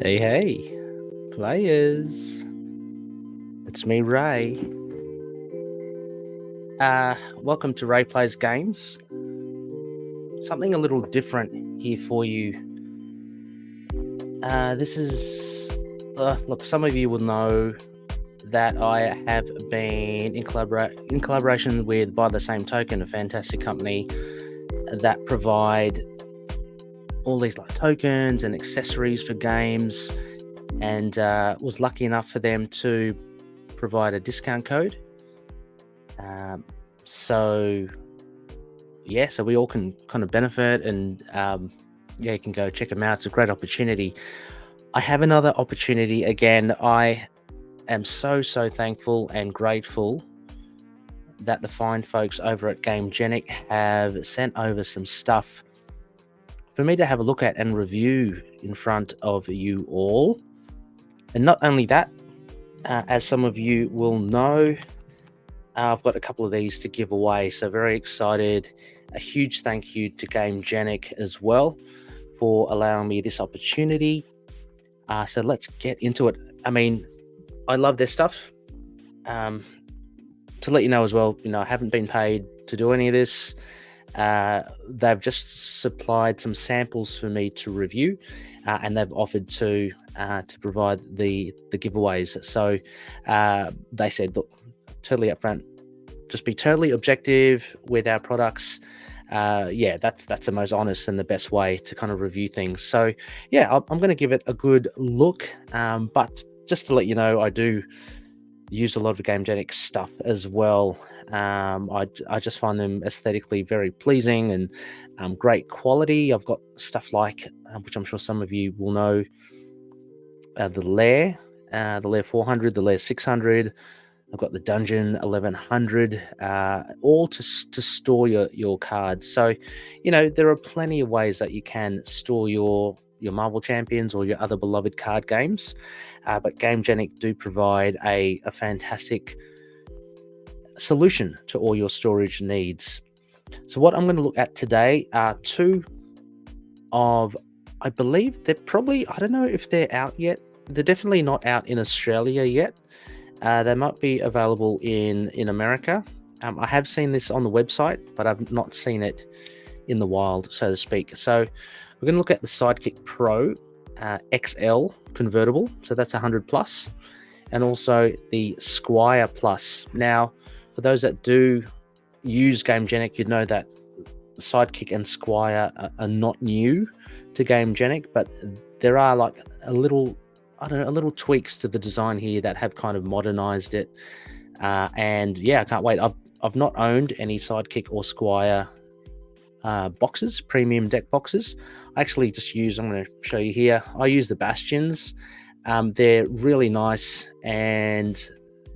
Hey, hey, players. It's me, Ray. Welcome to Ray Plays Games. Something a little different here for you. This is, look, some of you will know that I have been in collaboration with, by the same token, a fantastic company that provide all these like tokens and accessories for games, and was lucky enough for them to provide a discount code. So we all can kind of benefit, and you can go check them out. It's a great opportunity. I have another opportunity again. I am so thankful and grateful that the fine folks over at Gamegenic have sent over some stuff for me to have a look at and review in front of you all. And not only that, as some of you will know, I've got a couple of these to give away, so very excited. A huge thank you to Gamegenic as well for allowing me this opportunity. So let's get into it. I mean, I love their stuff. To let you know as well, I haven't been paid to do any of this. They've just supplied some samples for me to review, and they've offered to provide the giveaways. So they said, look, totally upfront, just be totally objective with our products. That's the most honest and the best way to kind of review things. So I'm going to give it a good look, but just to let you know, I do use a lot of Gamegenic stuff as well. I just find them aesthetically very pleasing and great quality. I've got stuff like, which I'm sure some of you will know, the Lair 400, the Lair 600. I've got the Dungeon 1100, all to store your cards. So, there are plenty of ways that you can store your Marvel Champions or your other beloved card games. But Gamegenic do provide a fantastic solution to all your storage needs. So what I'm going to look at today are two of, I believe they're probably, I don't know if they're out yet. They're definitely not out in Australia yet. They might be available in America. I have seen this on the website, but I've not seen it in the wild, so to speak. So we're going to look at the Sidekick PRO XL convertible. So that's 100 plus. And also the Squire PLUS. Now, for those that do use Gamegenic, you'd know that Sidekick and Squire are not new to Gamegenic, but there are like a little tweaks to the design here that have kind of modernized it. And I can't wait. I've not owned any Sidekick or Squire boxes, premium deck boxes. I actually just I'm going to show you here. I use the Bastions. They're really nice and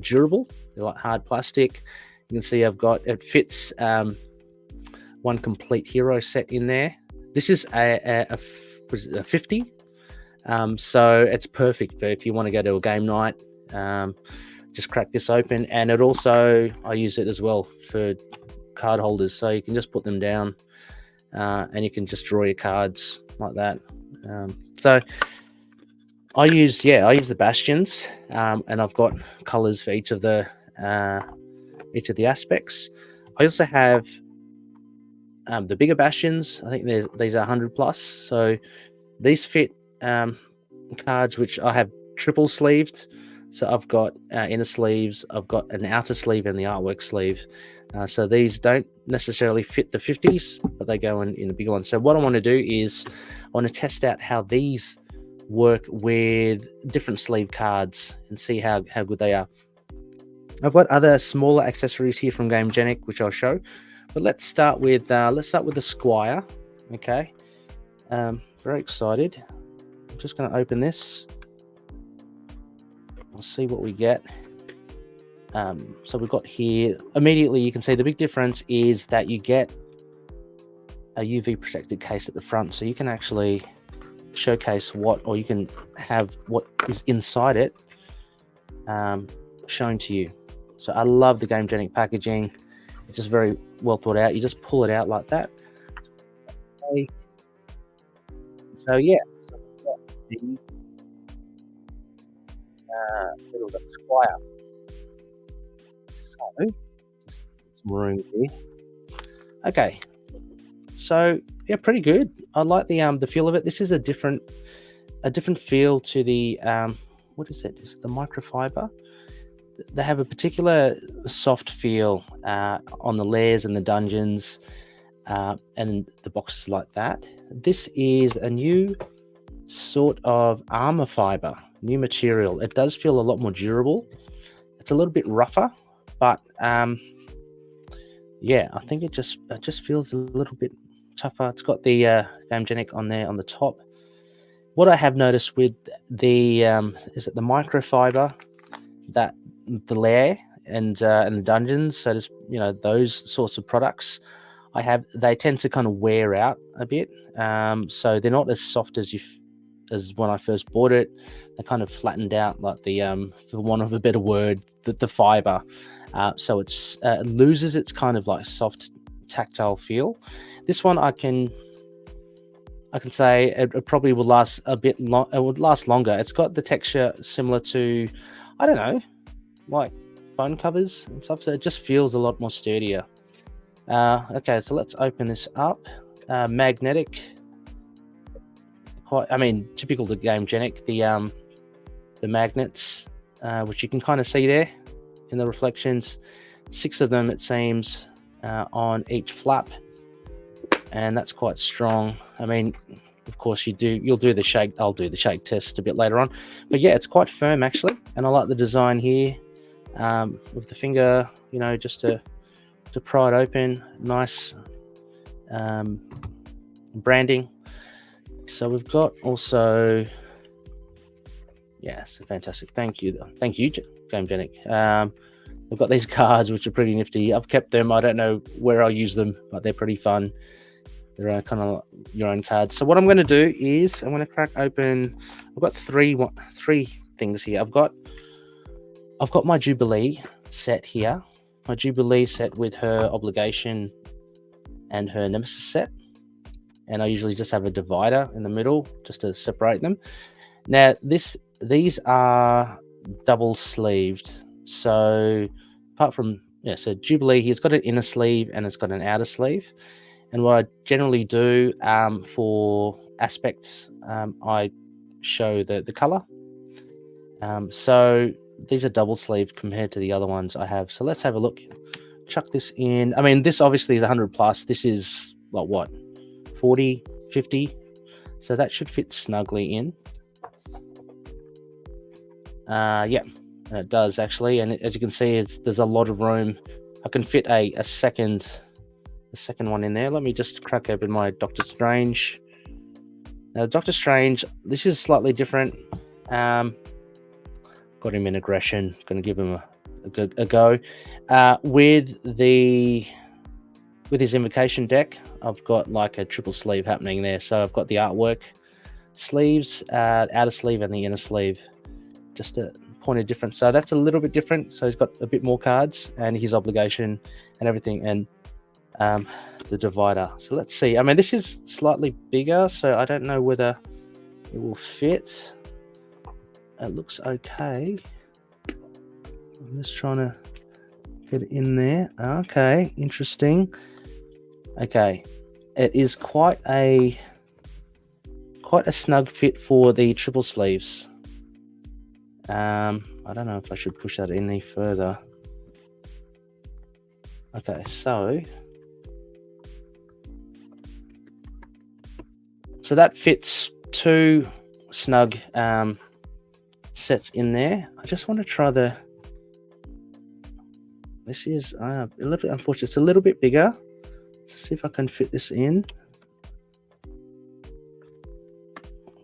durable. They're like hard plastic. You can see it fits one complete hero set in there. This is a 50. So it's perfect for if you want to go to a game night. Just crack this open, and it also, I use it as well for card holders, so you can just put them down and you can just draw your cards like that. So I use the Bastions, and I've got colors for each of the aspects. I also have the bigger Bastions. I think these are 100 plus, so these fit cards which I have triple sleeved. So I've got inner sleeves, I've got an outer sleeve, and the artwork sleeve. So these don't necessarily fit the 50s, but they go in a bigger one. So what I want to do is I want to test out how these work with different sleeve cards and see how good they are. I've got other smaller accessories here from Gamegenic, which I'll show. But let's start with the Squire. Okay, very excited. I'm just going to open this. We'll see what we get. So we've got here, immediately you can see the big difference is that you get a UV protected case at the front, so you can actually showcase you can have what is inside it shown to you. So I love the Gamegenic packaging. It's just very well thought out. You just pull it out like that. So Then we've got Squire. So, just some room here. Okay, so yeah, pretty good. I like the feel of it. This is a different feel to the what is it? Is it the microfiber? They have a particular soft feel on the layers and the dungeons and the boxes like that. This is a new sort of armor fiber, new material. It does feel a lot more durable. It's a little bit rougher, but yeah, I think it just feels a little bit tougher. It's got the Gamegenic on there on the top. What I have noticed with the is it the microfiber, that the layer and the dungeons, so just those sorts of products they tend to kind of wear out a bit, so they're not as soft as as when I first bought it. They kind of flattened out, like the for want of a better word, the fiber, so it loses its kind of like soft tactile feel. This one I can say it probably will last a bit long. It would last longer. It's got the texture similar to, I don't know, like phone covers and stuff. So it just feels a lot more sturdier. Okay, so let's open this up. Magnetic. Typical to Gamegenic. The magnets, which you can kind of see there in the reflections. 6 of them, it seems, on each flap. And that's quite strong. I mean, of course you'll do the shake. I'll do the shake test a bit later on, but yeah, it's quite firm actually. And I like the design here with the finger, just to pry it open. Nice branding. So we've got also, so fantastic. Thank you, Gamegenic. We've got these cards which are pretty nifty. I've kept them. I don't know where I'll use them, but they're pretty fun. They're kind of your own cards. So what I'm going to do is I'm going to crack open. I've got three things here. I've got my Jubilee set here. My Jubilee set with her Obligation and her Nemesis set. And I usually just have a divider in the middle just to separate them. Now these are double sleeved. So apart from so Jubilee, he's got an inner sleeve and it's got an outer sleeve. And what I generally do for aspects, I show the color. So these are double sleeved compared to the other ones I have. So let's have a look. Chuck this in. I mean, this obviously is 100 plus. This is like what, 40, 50. So that should fit snugly in. Yeah, and it does actually. And as you can see, there's a lot of room. I can fit a second one in there. Let me just crack open my Doctor Strange. Now, Doctor Strange, this is slightly different. Got him in aggression. Going to give him a go. With his invocation deck, I've got like a triple sleeve happening there. So I've got the artwork sleeves, outer sleeve, and the inner sleeve. Just a point of difference. So that's a little bit different. So he's got a bit more cards and his obligation and everything, and the divider. So let's see. I mean, this is slightly bigger, so I don't know whether it will fit. It looks okay. I'm just trying to get it in there. Okay, interesting. Okay, it is quite a snug fit for the triple sleeves. I don't know if I should push that in any further. Okay, so that fits 2 snug sets in there. I just want to try this is a little bit unfortunate. It's a little bit bigger. Let's see if I can fit this in.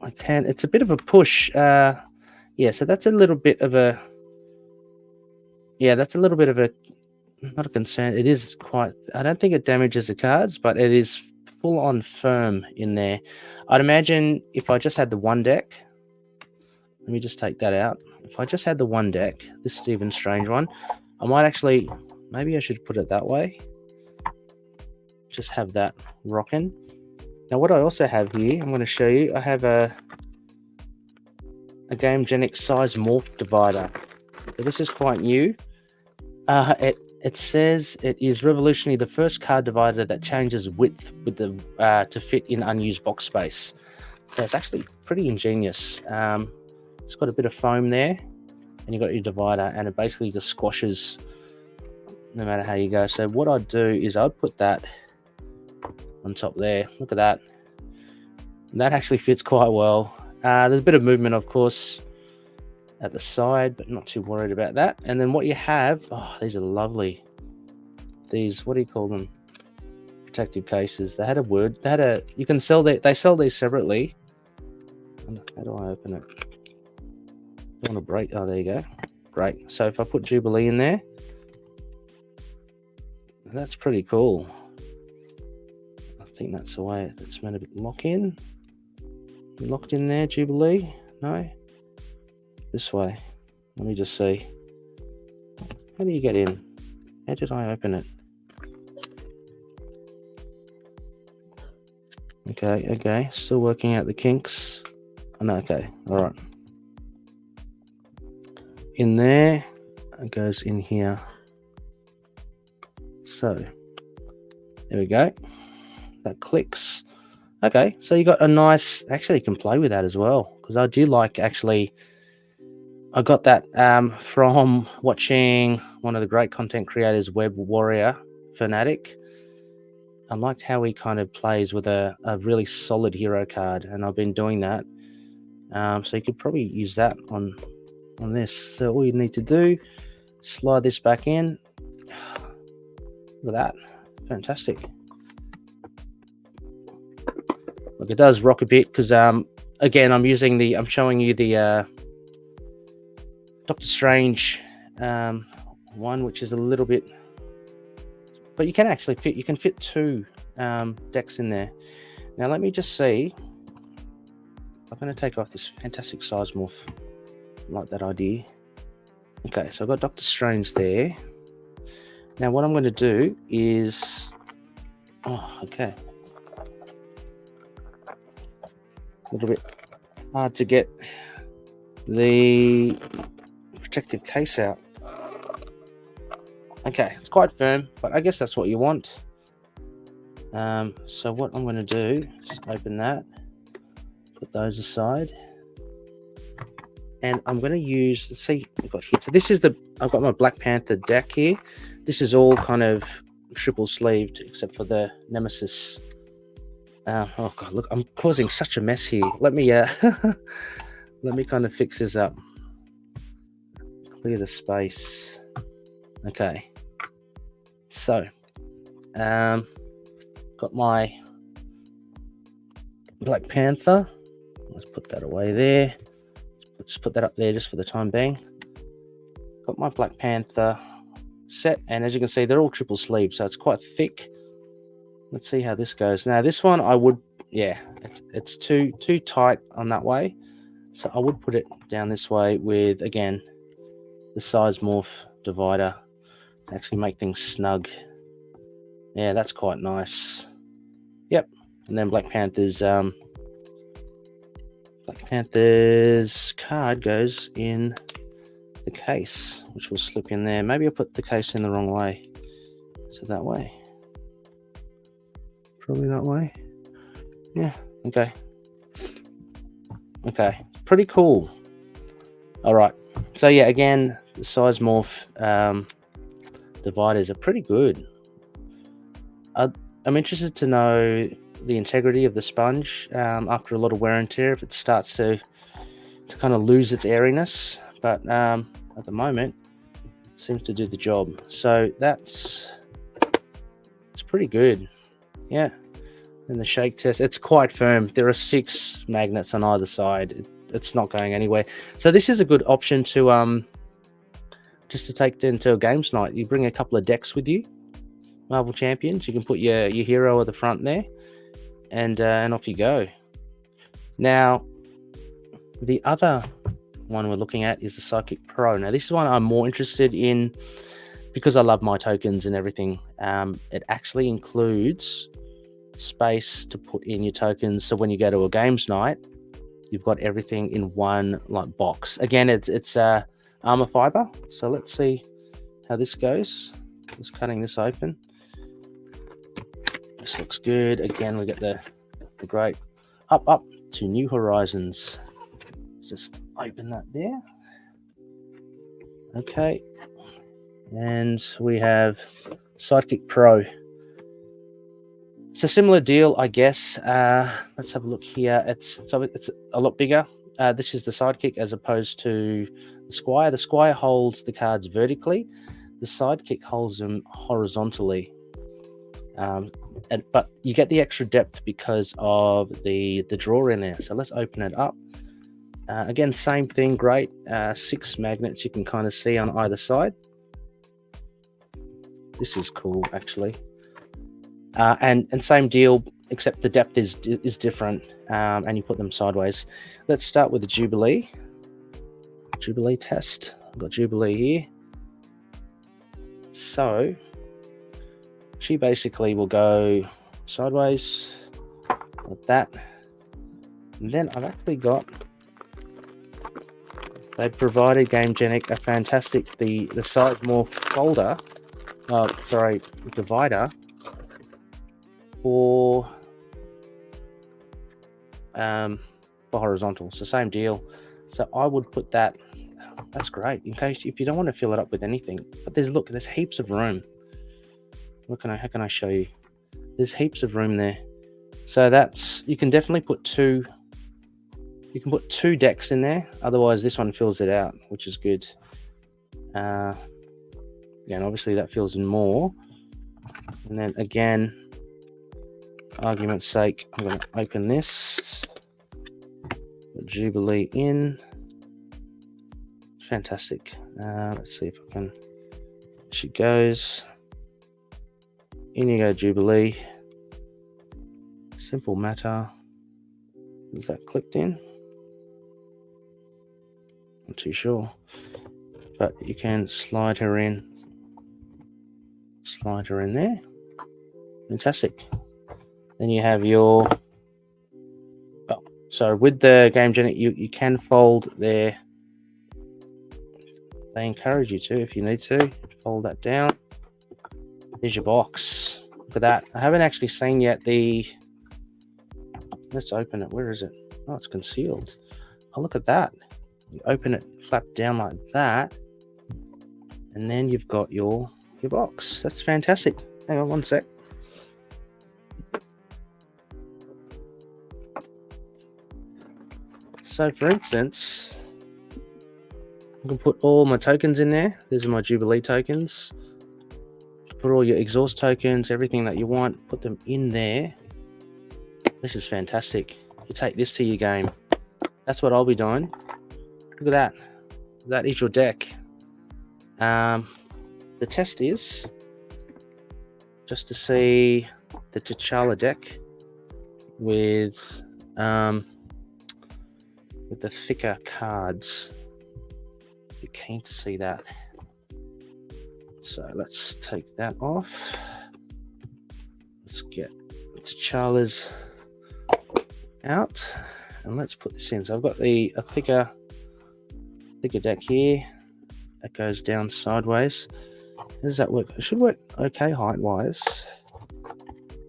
I can. It's a bit of a push. Yeah, so that's a little bit of a. Yeah, that's a little bit of a. Not a concern. It is quite. I don't think it damages the cards, but it is full on firm in there. I'd imagine if I just had the one deck. Let me just take that out. If I just had the one deck, this Stephen Strange one, I might actually. Maybe I should put it that way. Just have that rocking. Now, what I also have here, I'm going to show you. I have a a Gamegenic size morph divider. So this is quite new. It says it is revolutionary, the first card divider that changes width with the to fit in unused box space. So it's actually pretty ingenious. It's got a bit of foam there, and you've got your divider, and it basically just squashes no matter how you go. So what I'd do is I'd put that on top there. Look at that. And that actually fits quite well. There's a bit of movement, of course, at the side, but not too worried about that. And then what you have, oh, these are lovely. These, what do you call them? Protective cases. They had a word. They had a. You can sell that. They sell these separately. How do I open it? Don't want to break. Oh, there you go. Great. So if I put Jubilee in there, that's pretty cool. I think that's the way it's meant to lock in. Locked in there, Jubilee. No. This way. Let me just see. How do you get in? How did I open it? Okay. Still working out the kinks. Oh, no, okay. All right. In there. It goes in here. So, there we go. That clicks. Okay, so you got a nice... Actually, you can play with that as well. Because I do like, actually... I got that from watching one of the great content creators, Web Warrior Fanatic. I liked how he kind of plays with a really solid hero card, and I've been doing that. So you could probably use that on this. So all you need to do, slide this back in. Look at that. Fantastic. Look, it does rock a bit because, again, I'm showing you the Doctor Strange one, which is a little bit, but you can actually fit two decks in there. Now let me just see. I'm going to take off this fantastic size morph. Like that idea. Okay, so I've got Doctor Strange there. Now what I'm going to do is, okay, a little bit hard to get the protective case out. Okay, it's quite firm, but I guess that's what you want. So what I'm going to do is just open that, put those aside, and I'm going to use, let's see, I've got here. So this is I've got my Black Panther deck here. This is all kind of triple sleeved except for the Nemesis. Oh god, look, I'm causing such a mess here. Let me let me kind of fix this up. Clear the space. Okay. So, got my Black Panther. Let's put that away there. Just put that up there just for the time being. Got my Black Panther set, and as you can see, they're all triple sleeve, so it's quite thick. Let's see how this goes. Now, this one I would, yeah, it's too tight on that way, so I would put it down this way with, again, the size morph divider to actually make things snug. Yeah, that's quite nice. Yep, and then Black Panther's card goes in the case, which will slip in there. Maybe I put the case in the wrong way. So that way. Probably that way. Yeah, okay. Okay, pretty cool. All right. So yeah, again, the size morph dividers are pretty good. I'm interested to know the integrity of the sponge after a lot of wear and tear, if it starts to kind of lose its airiness, but at the moment it seems to do the job. So it's pretty good. Yeah. And the shake test, it's quite firm. There are 6 magnets on either side. It's not going anywhere. So this is a good option to just to take into a games night. You bring a couple of decks with you, Marvel Champions. You can put your hero at the front there, and off you go. Now, the other one we're looking at is the Sidekick PRO. Now, this is one I'm more interested in because I love my tokens and everything. It actually includes space to put in your tokens, so when you go to a games night, you've got everything in one like box. Again, it's armor fiber. So let's see how this goes. Just cutting this open. This looks good. Again, we get the great up to new horizons. Just open that there. Okay, and we have Sidekick Pro. It's a similar deal, I guess. Let's have a look here. It's a lot bigger. This is the Sidekick as opposed to the Squire. The Squire holds the cards vertically. The Sidekick holds them horizontally. But you get the extra depth because of the drawer in there. So let's open it up. Again, same thing, great. 6 magnets you can kind of see on either side. This is cool, actually. And same deal, except the depth is different, and you put them sideways. Let's start with the Jubilee. Jubilee test. I've got Jubilee here. So she basically will go sideways like that. And then I've actually got, they provided Gamegenic a fantastic the Sizemore folder, divider for horizontal. So same deal. So I would put that. That's great in case if you don't want to fill it up with anything. But there's heaps of room. How can I show you? There's heaps of room there. So you can definitely put two. You can put 2 decks in there. Otherwise, this one fills it out, which is good. Yeah, and obviously that fills in more. And then again, for argument's sake, I'm going to open this. Put Jubilee in. Fantastic. Let's see if I can. She goes. In you go, Jubilee. Simple matter. Is that clicked in? Not too sure. But you can slide her in. Slide her in there. Fantastic. Then you have your. Oh, so with the Gamegenic, you can fold there. They encourage you to, if you need to, fold that down. There's your box. Look at that. I haven't actually seen yet the. Let's open it. Where is it? Oh, it's concealed. Oh, look at that. You open it, flap down like that, and then you've got your box. That's fantastic. Hang on one sec. So, for instance, I can put all my tokens in there. These are my Jubilee tokens. Put all your exhaust tokens, everything that you want, put them in there. This is fantastic. You take this to your game. That's what I'll be doing. Look at that. That is your deck. The test is just to see the T'Challa deck with the thicker cards. You're keen to see that. So let's take that off. Let's get T'Challa's out, and let's put this in. So I've got a thicker deck here that goes down sideways. How does that work? It should work okay height wise.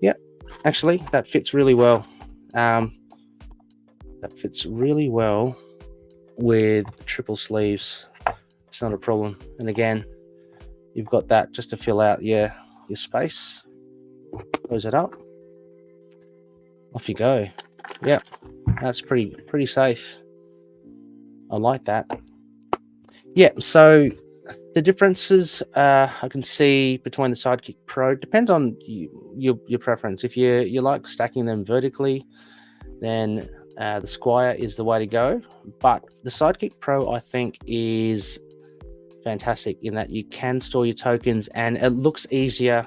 Yep, actually that fits really well. That fits really well with triple sleeves. It's not a problem. And again, you've got that just to fill out your space. Close it up. Off you go. Yep, that's pretty safe. I like that. Yeah, so the differences I can see between the Sidekick Pro depends on your preference. If you like stacking them vertically, then the Squire is the way to go. But the Sidekick Pro, I think, is fantastic in that you can store your tokens and it looks easier.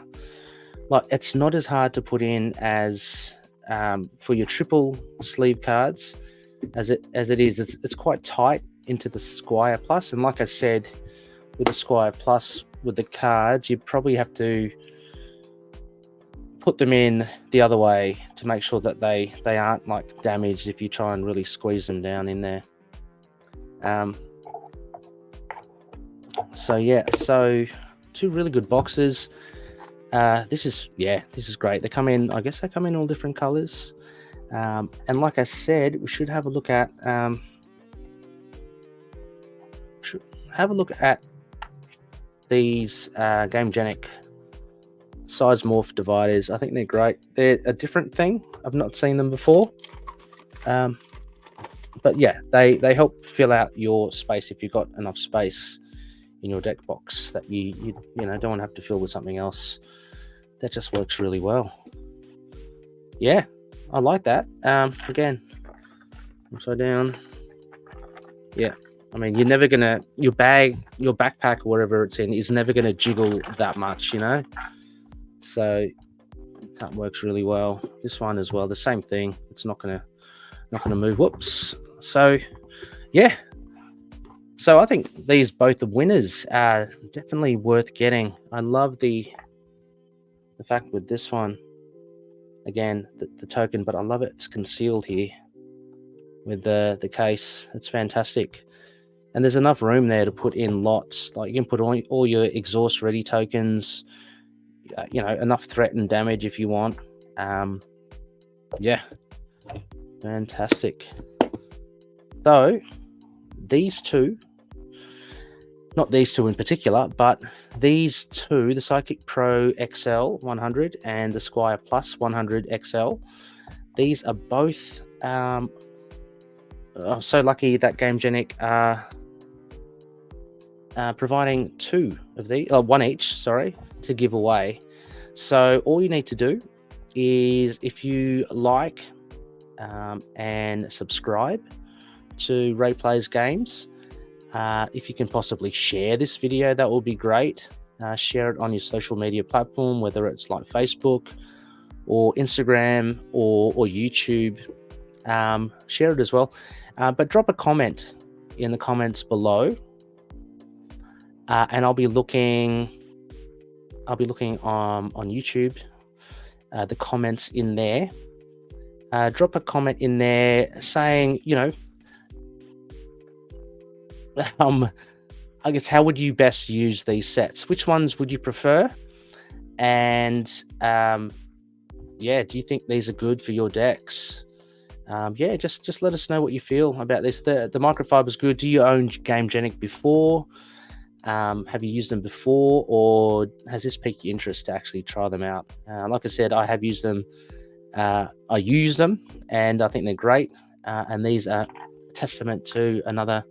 Like, it's not as hard to put in as for your triple sleeve cards as it is. It's quite tight into the Squire Plus, and like I said, with the Squire Plus with the cards, you probably have to put them in the other way to make sure that they aren't like damaged if you try and really squeeze them down in there. So yeah, so 2 really good boxes. This is great. They come in, I guess they come in all different colors. And like I said, we should have a look at these Gamegenic size morph dividers. I think they're great. They're a different thing. I've not seen them before. But yeah, they help fill out your space if you've got enough space in your deck box that you don't want to have to fill with something else. That just works really well. Yeah, I like that. Again, upside down. Yeah, I mean, you're never gonna, your backpack or whatever it's in is never gonna jiggle that much, you know. So that works really well. This one as well, the same thing. It's not gonna move. Whoops. So yeah. So I think these both the winners are definitely worth getting. I love the fact with this one, again, the token, but I love it. It's concealed here with the case. It's fantastic. And there's enough room there to put in lots. Like you can put all your exhaust ready tokens, enough threat and damage if you want. Yeah, fantastic. Though these two, not these two in particular, but these two, the Sidekick PRO XL 100 and the Squire PLUS 100 XL, these are both I'm so lucky that Gamegenic are providing 2 of these, 1 each, sorry, to give away. So all you need to do is, if you like and subscribe to Ray Plays Games, if you can possibly share this video, that will be great. Share it on your social media platform, whether it's like Facebook or Instagram or YouTube. Share it as well. But drop a comment in the comments below, and I'll be looking on YouTube, the comments in there. Drop a comment in there saying, I guess, how would you best use these sets? Which ones would you prefer? And yeah, do you think these are good for your decks? Yeah, just let us know what you feel about this. The microfiber's good. Do you own Gamegenic before? Have you used them before, or has this piqued your interest to actually try them out? Like I said, I have used them. I use them, and I think they're great. And these are a testament to another,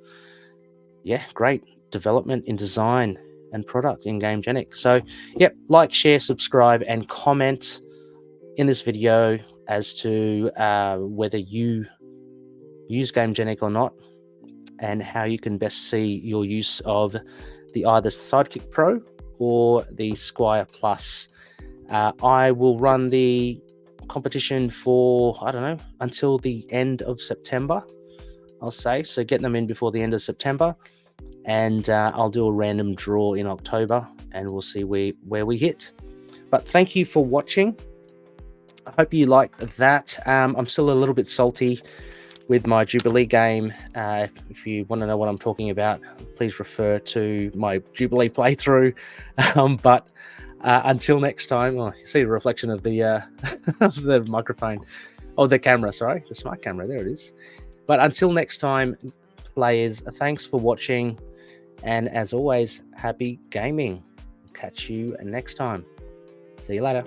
great development in design and product in Gamegenic. So, yep, like, share, subscribe, and comment in this video as to whether you use Gamegenic or not, and how you can best see your use of either Sidekick PRO or the Squire PLUS. I will run the competition for, I don't know, until the end of September, I'll say. So get them in before the end of September, and I'll do a random draw in October, and we'll see where we hit. But thank you for watching. I hope you liked that. I'm still a little bit salty with my Jubilee game. If you want to know what I'm talking about, please refer to my Jubilee playthrough. But until next time, you see the reflection of the the microphone, the camera, sorry, the smart camera, there it is. But until next time, players, thanks for watching, and as always, happy gaming. Catch you next time. See you later.